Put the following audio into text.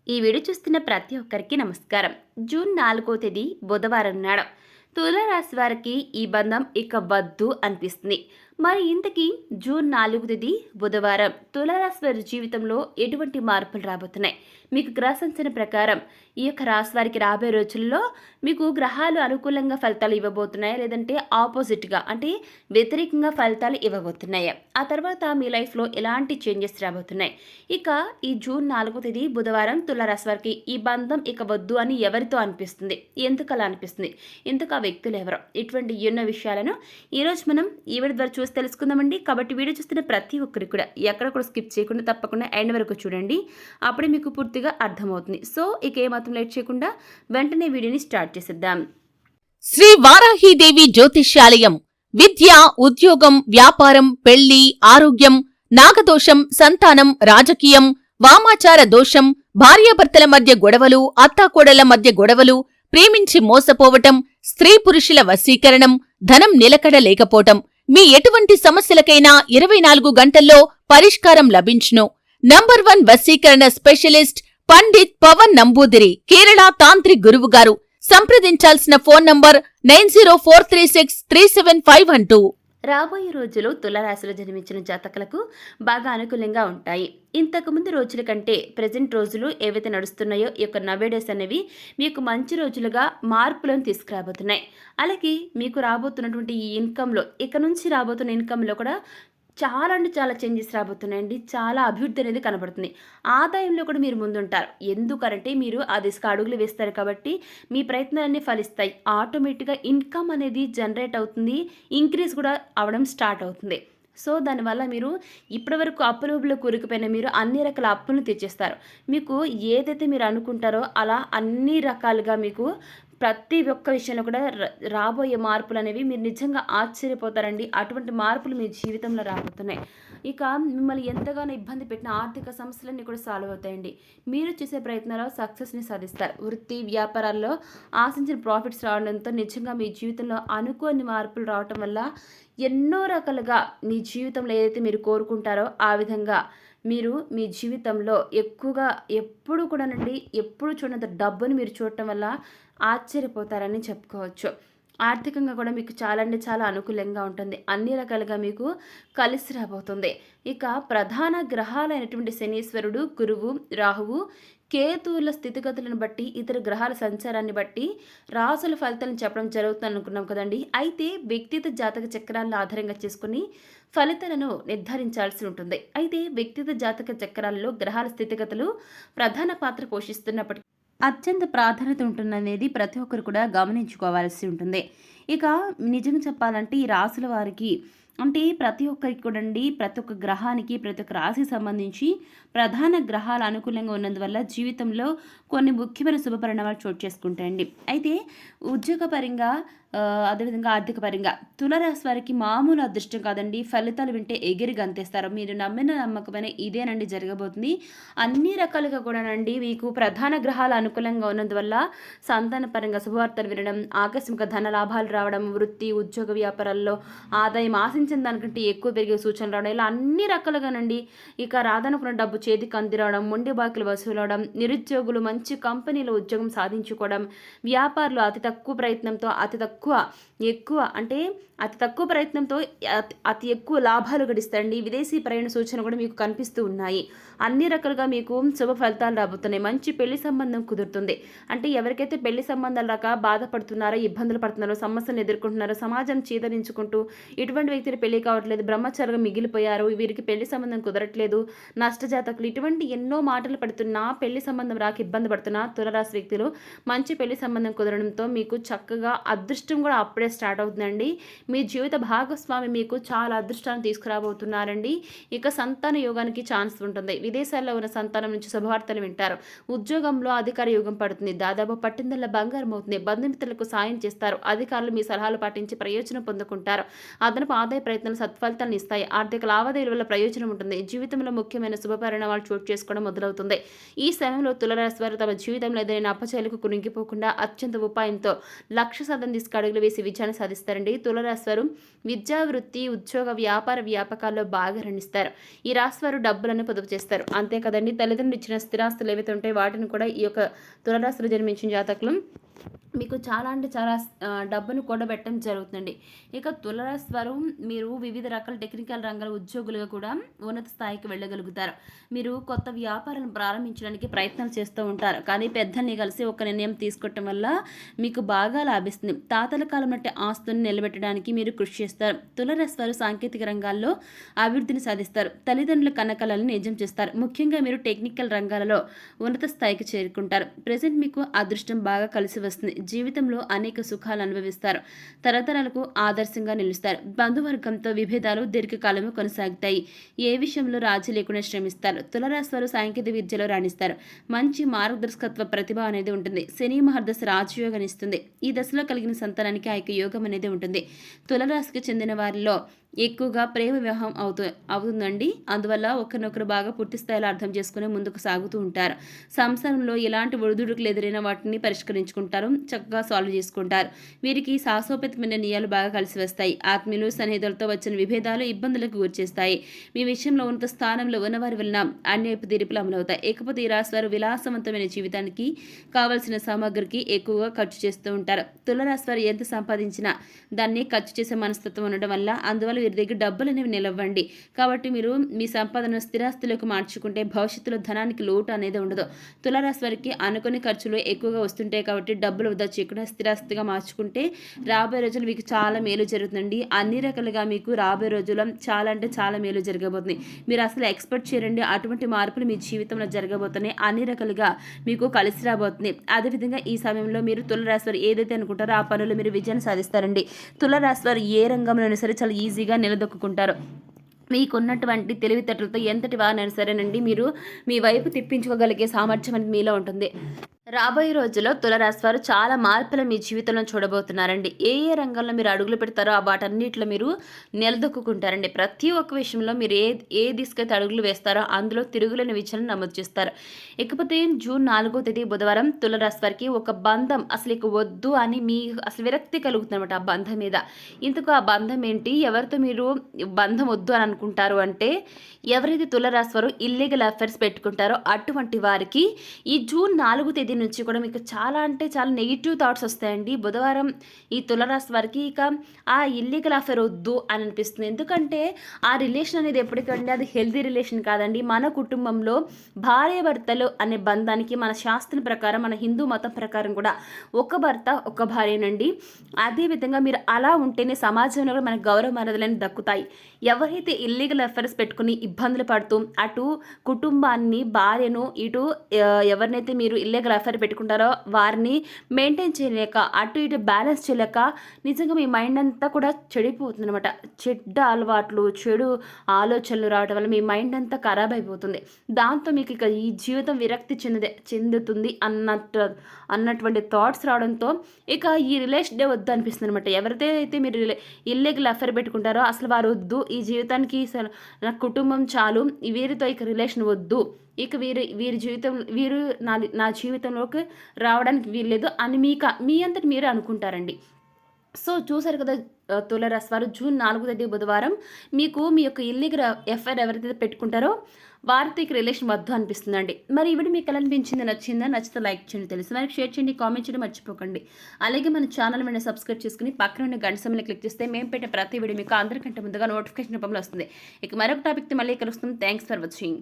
ఈ వీడియో చూస్తున్న ప్రతి ఒక్కరికి నమస్కారం. జూన్ 4వ తేదీ బుధవారం నాడు తులారాశి వారికి ఈ బంధం ఇక వద్దు అనిపిస్తుంది. మరి ఇంతకీ జూన్ 4వ తేదీ బుధవారం తులారాశి వారి జీవితంలో ఎటువంటి మార్పులు రాబోతున్నాయి? మీకు గ్రహ సంచలన ప్రకారం ఈ యొక్క రాశి వారికి రాబోయే రోజుల్లో మీకు గ్రహాలు అనుకూలంగా ఫలితాలు ఇవ్వబోతున్నాయా, లేదంటే ఆపోజిట్గా అంటే వ్యతిరేకంగా ఫలితాలు ఇవ్వబోతున్నాయా? ఆ తర్వాత మీ లైఫ్లో ఎలాంటి చేంజెస్ రాబోతున్నాయి? ఇక ఈ జూన్ 4వ తేదీ బుధవారం తులారాశి వారికి ఈ బంధం ఇక వద్దు అని ఎవరితో అనిపిస్తుంది? ఎందుకు అలా అనిపిస్తుంది? ఎందుకు ఆ వ్యక్తులు ఎవరో? ఇటువంటి ఎన్నో విషయాలను ఈరోజు మనం ఈ వీడియో ద్వారా చూసి తెలుసుకుందామండి. కాబట్టి వీడియో చూస్తున్న ప్రతి ఒక్కరికి కూడా ఎక్కడ కూడా స్కిప్ చేయకుండా తప్పకుండా ఎండ్ వరకు చూడండి. అప్పుడే మీకు పూర్తిగా అర్థమవుతుంది. సో ఇక ఏమాత్రం లేట్ చేయకుండా వెంటనే వీడియోని స్టార్ట్ చేసేద్దాం. శ్రీ వారాహీదేవి జ్యోతిష్యాలయం విద్య, ఉద్యోగం, వ్యాపారం, పెళ్లి, ఆరోగ్యం, నాగదోషం, సంతానం, రాజకీయం, వామాచార దోషం, భార్యాభర్తల మధ్య గొడవలు, అత్తాకోడళ్ల మధ్య గొడవలు, ప్రేమించి మోసపోవటం, స్త్రీ పురుషుల వశీకరణం, ధనం నిలకడ లేకపోవటం, మీ ఎటువంటి సమస్యలకైనా 24 గంటల్లో పరిష్కారం లభించును. నంబర్ 1 వశీకరణ స్పెషలిస్ట్ పండిత్ పవన్ నంబూదిరి, కేరళ తాంత్రిక్ గురువుగారు. సంప్రదించాల్సిన ఫోన్ నంబర్ 9043637512. రాబోయే రోజులు తులారాశిలో జన్మించిన జాతకులకు బాగా అనుకూలంగా ఉంటాయి. ఇంతకుముందు రోజుల కంటే ప్రజెంట్ రోజులు ఏవైతే నడుస్తున్నాయో ఈ యొక్క నవేడేస్ అనేవి మీకు మంచి రోజులుగా మార్పులను తీసుకురాబోతున్నాయి. అలాగే మీకు రాబోతున్నటువంటి ఈ ఇన్కంలో ఇక నుంచి రాబోతున్న ఇన్కంలో కూడా చాలా అంటే చాలా చేంజెస్ రాబోతున్నాయండి. చాలా అభివృద్ధి అనేది కనబడుతుంది. ఆదాయంలో కూడా మీరు ముందుంటారు. ఎందుకంటే మీరు ఆ దిశగా అడుగులు వేస్తారు కాబట్టి మీ ప్రయత్నాలన్నీ ఫలిస్తాయి. ఆటోమేటిక్గా ఇన్కమ్ అనేది జనరేట్ అవుతుంది, ఇంక్రీజ్ కూడా అవడం స్టార్ట్ అవుతుంది. సో దానివల్ల మీరు ఇప్పటివరకు అప్పులలో కూరుకుపోయిన మీరు అన్ని రకాల అప్పులను తీర్చేస్తారు. మీకు ఏదైతే మీరు అనుకుంటారో అలా అన్ని రకాలుగా మీకు ప్రతి ఒక్క విషయంలో కూడా రాబోయే మార్పులు అనేవి మీరు నిజంగా ఆశ్చర్యపోతారండి. అటువంటి మార్పులు మీ జీవితంలో రాబోతున్నాయి. ఇక మిమ్మల్ని ఎంతగానో ఇబ్బంది పెట్టిన ఆర్థిక సమస్యలన్నీ కూడా సాల్వ్ అవుతాయండి. మీరు చేసే ప్రయత్నాల్లో సక్సెస్ని సాధిస్తారు. వృత్తి వ్యాపారాల్లో ఆశించిన ప్రాఫిట్స్ రావడంతో నిజంగా మీ జీవితంలో అనుకోని మార్పులు రావటం వల్ల ఎన్నో రకాలుగా మీ జీవితంలో ఏదైతే మీరు కోరుకుంటారో ఆ విధంగా మీరు మీ జీవితంలో ఎక్కువగా ఎప్పుడు కూడానండి ఎప్పుడు చూడనంత డబ్బుని మీరు చూడటం వల్ల ఆశ్చర్యపోతారని చెప్పుకోవచ్చు. ఆర్థికంగా కూడా మీకు చాలా అంటే చాలా అనుకూలంగా ఉంటుంది. అన్ని రకాలుగా మీకు కలిసి రాబోతుంది. ఇక ప్రధాన గ్రహాలైనటువంటి శనీశ్వరుడు, గురువు, రాహువు, కేతువుల స్థితిగతులను బట్టి ఇతర గ్రహాల సంచారాన్ని బట్టి రాసుల ఫలితాలను చెప్పడం జరుగుతుంది అనుకున్నాం కదండి. అయితే వ్యక్తిగత జాతక చక్రాలను ఆధారంగా చేసుకుని ఫలితాలను నిర్ధారించాల్సి ఉంటుంది. అయితే వ్యక్తిగత జాతక చక్రాల్లో గ్రహాల స్థితిగతులు ప్రధాన పాత్ర పోషిస్తున్నప్పటికీ అత్యంత ప్రాధాన్యత ఉంటుందనేది ప్రతి ఒక్కరు కూడా గమనించుకోవాల్సి ఉంటుంది. ఇక నిజంగా చెప్పాలంటే ఈ రాసుల వారికి అంటే ప్రతి ఒక్కరికి కూడా ప్రతి ఒక్క గ్రహానికి ప్రతి ఒక్క రాశికి సంబంధించి ప్రధాన గ్రహాలు అనుకూలంగా ఉన్నందువల్ల జీవితంలో కొన్ని ముఖ్యమైన శుభ పరిణామాలు చోటు చేసుకుంటాయండి. అయితే ఉద్యోగపరంగా అదేవిధంగా ఆర్థిక పరంగా తులారాశి వారికి మామూలు అదృష్టం కాదండి. ఫలితాలు వింటే ఎగిరి గంతేస్తారు. మీరు నమ్మిన నమ్మకమైన ఇదేనండి జరగబోతుంది. అన్ని రకాలుగా కూడానండి మీకు ప్రధాన గ్రహాలు అనుకూలంగా ఉన్నందువల్ల సంతాన పరంగా శుభవార్తలు వినడం, ఆకస్మిక ధన లాభాలు రావడం, వృత్తి ఉద్యోగ వ్యాపారాల్లో ఆదాయం ఆశించిన దానికంటే ఎక్కువ పెరిగే సూచనలు రావడం, ఇలా అన్ని రకాలుగానండి. ఇక రాదనుకున్న డబ్బు చేతికి అందిరావడం, మొండి బాకీలు వసూలవడం, నిరుద్యోగులు మంచి కంపెనీలో ఉద్యోగం సాధించుకోవడం, వ్యాపారులు అతి తక్కువ ప్రయత్నంతో అతి తక్కువ ప్రయత్నంతో అతి ఎక్కువ లాభాలు గడిస్తారండి. విదేశీ ప్రయాణ సూచన కూడా మీకు కనిపిస్తూ ఉన్నాయి. అన్ని రకాలుగా మీకు శుభ ఫలితాలు రాబోతున్నాయి. మంచి పెళ్లి సంబంధం కుదురుతుంది. అంటే ఎవరికైతే పెళ్లి సంబంధాలు రాక బాధపడుతున్నారో, ఇబ్బందులు పడుతున్నారో, సమస్యలు ఎదుర్కొంటున్నారో, సమాజం చీదరించుకుంటూ ఇటువంటి వ్యక్తులు పెళ్లి కావట్లేదు, బ్రహ్మచారిగా మిగిలిపోయారు, వీరికి పెళ్లి సంబంధం కుదరట్లేదు, నష్టజాతకులు, ఇటువంటి ఎన్నో మాటలు పడుతున్నా పెళ్లి సంబంధం రాక ఇబ్బంది పడుతున్నా తులారాశి వ్యక్తులు మంచి పెళ్లి సంబంధం కుదరడంతో మీకు చక్కగా అదృష్టం కూడా అప్పుడే స్టార్ట్ అవుతుందండి. మీ జీవిత భాగస్వామి మీకు చాలా అదృష్టాన్ని తీసుకురాబోతున్నారండి. ఇక సంతాన యోగానికి ఛాన్స్ ఉంటుంది. విదేశాల్లో ఉన్న సంతానం నుంచి శుభవార్తలు వింటారు. ఉద్యోగంలో అధికార యోగం పడుతుంది. దాదాపు పట్టిందల్ల బంగారం అవుతుంది. బంధుమిత్రులకు సాయం చేస్తారు. అధికారులు మీ సలహాలు పాటించి ప్రయోజనం పొందుకుంటారు. అదనపు ఆదాయ ప్రయత్నాలు సత్ఫలితాలను ఇస్తాయి. ఆర్థిక లావాదేవీల వల్ల ప్రయోజనం ఉంటుంది. జీవితంలో ముఖ్యమైన శుభ పరిణామాలు చోటు చేసుకోవడం మొదలవుతుంది. ఈ సమయంలో తులారాశి వారు తమ జీవితంలో ఏదైనా అపచయాలకు కురింగిపోకుండా అత్యంత ఉపాయంతో లక్ష్య సాధన తీసుకు సక్సెస్కి అడుగులు వేసి విజయాన్ని సాధిస్తారండి. తులారాశి వారు విద్యా, వృత్తి, ఉద్యోగ, వ్యాపార, వ్యాపకాల్లో బాగా రాణిస్తారు. ఈ రాశి వారు డబ్బులను పొదుపు చేస్తారు. అంతే కదండి, తల్లిదండ్రులు ఇచ్చిన స్థిరాస్తులు ఏవైతే ఉంటాయో వాటిని కూడా ఈ యొక్క తులారాశిలో జన్మించిన జాతకులు మీకు చాలా అంటే చాలా డబ్బును కూడబెట్టడం జరుగుతుందండి. ఇక తులారాశి వారు మీరు వివిధ రకాల టెక్నికల్ రంగాల ఉద్యోగులుగా కూడా ఉన్నత స్థాయికి వెళ్ళగలుగుతారు. మీరు కొత్త వ్యాపారాలను ప్రారంభించడానికి ప్రయత్నాలు చేస్తూ ఉంటారు. కానీ పెద్దల్ని కలిసి ఒక నిర్ణయం తీసుకోవటం వల్ల మీకు బాగా లాభిస్తుంది. తాతల కాలం నాటి ఆస్తులను నిలబెట్టడానికి మీరు కృషి చేస్తారు. తులారాశి వారు సాంకేతిక రంగాల్లో అభివృద్ధిని సాధిస్తారు. తల్లిదండ్రుల కన్నకలను నిజం చేస్తారు. ముఖ్యంగా మీరు టెక్నికల్ రంగాలలో ఉన్నత స్థాయికి చేరుకుంటారు. ప్రజెంట్ మీకు అదృష్టం బాగా కలిసి వస్తుంది. జీవితంలో అనేక సుఖాలు అనుభవిస్తారు. తరతరాలకు ఆదర్శంగా నిలుస్తారు. బంధువర్గంతో విభేదాలు దీర్ఘకాలము కొనసాగుతాయి. ఏ విషయంలో రాజీ లేకుండా శ్రమిస్తారు. తులారాశి వారు సాంకేతిక విద్యలో రాణిస్తారు. మంచి మార్గదర్శకత్వ ప్రతిభ అనేది ఉంటుంది. శని మహర్దశ రాజయోగాన్ని ఇస్తుంది. ఈ దశలో కలిగిన సంతానానికి ఆ యొక్క యోగం అనేది ఉంటుంది. తులారాశికి చెందిన వారిలో ఎక్కువగా ప్రేమ వివాహం అవుతుందండి. అందువల్ల ఒకరినొకరు బాగా పూర్తి స్థాయిలో అర్థం చేసుకుని ముందుకు సాగుతూ ఉంటారు. సంసారంలో ఎలాంటి ఒడిదుడుకులు ఎదురైన వాటిని పరిష్కరించుకుంటారు. చక్కగా సాల్వ్ చేసుకుంటారు. వీరికి సాహసోపేతమైన నిర్ణయాలు బాగా కలిసి వస్తాయి. ఆత్మీయులు, సన్నిహితులతో వచ్చిన విభేదాలు ఇబ్బందులకు గురిచేస్తాయి. మీ విషయంలో ఉన్నత స్థానంలో ఉన్నవారి వలన అన్యాయపు తీర్పులు అమలవుతాయి. ఇకపోతే ఈ రాశి వారు విలాసవంతమైన జీవితానికి కావలసిన సామగ్రికి ఎక్కువగా ఖర్చు చేస్తూ ఉంటారు. తులారాశి వారు ఎంత సంపాదించినా దాన్ని ఖర్చు చేసే మనస్తత్వం ఉండడం వల్ల అందువల్ల వీరి దగ్గర డబ్బులు అనేవి నిలవ్వండి. కాబట్టి మీరు మీ సంపాదన స్థిరాస్తులకు మార్చుకుంటే భవిష్యత్తులో ధనానికి లోటు అనేది ఉండదు. తులారాశి వారికి అనుకునే ఖర్చులు ఎక్కువగా వస్తుంటాయి. కాబట్టి డబ్బులు వృధా చేయకుండా స్థిరాస్తిగా మార్చుకుంటే రాబోయే రోజులు మీకు చాలా మేలు జరుగుతుందండి. అన్ని రకాలుగా మీకు రాబోయే రోజుల్లో చాలా అంటే చాలా మేలు జరగబోతుంది. మీరు అసలు ఎక్స్పెక్ట్ చేయరండి అటువంటి మార్పులు మీ జీవితంలో జరగబోతున్నాయి. అన్ని రకాలుగా మీకు కలిసి రాబోతుంది. అదేవిధంగా ఈ సమయంలో మీరు తులారాశి వారు ఏదైతే అనుకుంటారో ఆ పనులు మీరు విజయాన్ని సాధిస్తారండి. తులారాశి వారు ఏ రంగంలోనైనా సరే చాలా ఈజీగా నిలదొక్కుంటారు. మీకున్నటువంటి తెలివితేటలతో ఎంతటి వారైనా సరేనండి మీరు మీ వైపు తిప్పించుకోగలిగే సామర్థ్యం అనేది మీలో ఉంటుంది. రాబోయే రోజుల్లో తులారాశి వారు చాలా మార్పులు మీ జీవితంలో చూడబోతున్నారండి. ఏ ఏ రంగంలో మీరు అడుగులు పెడతారో ఆ వాటన్నిటిలో మీరు నిలదొక్కుంటారండి. ప్రతి ఒక్క విషయంలో మీరు ఏ దిశకైతే అడుగులు వేస్తారో అందులో తిరుగులేని విజయాన్ని నమోదు చేస్తారు. ఇకపోతే జూన్ 4వ తేదీ బుధవారం తులారాశి వారికి ఒక బంధం అసలు ఇక వద్దు అని మీ అసలు విరక్తి కలుగుతుందన్నమాట ఆ బంధం మీద. ఇందుకు ఆ బంధం ఏంటి, ఎవరితో మీరు బంధం వద్దు అని అనుకుంటారు అంటే ఎవరైతే తులారాశి వారు ఇల్లీగల్ అఫైర్స్ పెట్టుకుంటారో అటువంటి వారికి ఈ జూన్ 4వ తేదీ నుంచి కూడా మీకు చాలా అంటే చాలా నెగిటివ్ థాట్స్ వస్తాయండి. బుధవారం ఈ తులారాశి వారికి ఇక ఆ ఇల్లీగల్ అఫైర్ వద్దు అని అనిపిస్తుంది. ఎందుకంటే ఆ రిలేషన్ అనేది ఎప్పటికంటే అది హెల్తీ రిలేషన్ కాదండి. మన కుటుంబంలో భార్యాభర్తలు అనే బంధానికి మన శాస్త్రం ప్రకారం మన హిందూ మతం ప్రకారం కూడా ఒక భర్త ఒక భార్యనండి. అదేవిధంగా మీరు అలా ఉంటేనే సమాజంలో కూడా మనకు గౌరవ మర్యాదలను దక్కుతాయి. ఎవరైతే ఇల్లీగల్ అఫైర్స్ పెట్టుకుని ఇబ్బందులు పడుతూ అటు కుటుంబాన్ని భార్యను ఇటు ఎవరినైతే మీరు ఇల్లీగల్ అఫైర్ పెట్టుకుంటారో వారిని మెయింటైన్ చేయలేక అటు ఇటు బ్యాలెన్స్ చేయలేక నిజంగా మీ మైండ్ అంతా కూడా చెడిపోతుంది అనమాట. చెడ్డ అలవాట్లు చెడు ఆలోచనలు రావడం వల్ల మీ మైండ్ అంతా ఖరాబ్ అయిపోతుంది. దాంతో మీకు ఇక ఈ జీవితం విరక్తి చెందుతుంది అన్నటువంటి థాట్స్ రావడంతో ఇక ఈ రిలేషన్ వద్దు అనిపిస్తుంది అనమాట. ఎవరైతే మీరు ఇల్లీగల్ అఫైర్ పెట్టుకుంటారో అసలు వారు వద్దు, ఈ జీవితానికి నా కుటుంబం చాలు, వీరితో ఇక రిలేషన్ వద్దు, ఇక వీరి జీవితం వీరు నా జీవితంలోకి రావడానికి వీల్లేదు అని మీ అంతటి మీరే అనుకుంటారండి. సో చూసారు కదా తులారాశి వారు జూన్ 4వ తేదీ బుధవారం మీకు మీ యొక్క ఇల్లీగల్ ఎఫ్ఐఆర్ ఎవరైతే పెట్టుకుంటారో వారితో ఇక రిలేషన్ వద్దు అనిపిస్తుందండి. మరి ఇవి మీకు ఎలా అనిపించింది, నచ్చితే లైక్ చేయండి, తెలిసి మనకి షేర్ చేయండి, కామెంట్ చేయడం మర్చిపోకండి. అలాగే మన ఛానల్ మీద సబ్స్క్రైబ్ చేసుకుని పక్కన ఉన్న గంట సమయంలో క్లిక్ చేస్తే మేము పెట్టే ప్రతి వీడియో మీకు అందరికంటే ముందుగా నోటిఫికేషన్ రూపంలో వస్తుంది. ఇక మరొక టాపిక్తో మళ్ళీ కలుస్తాం. Thanks for watching.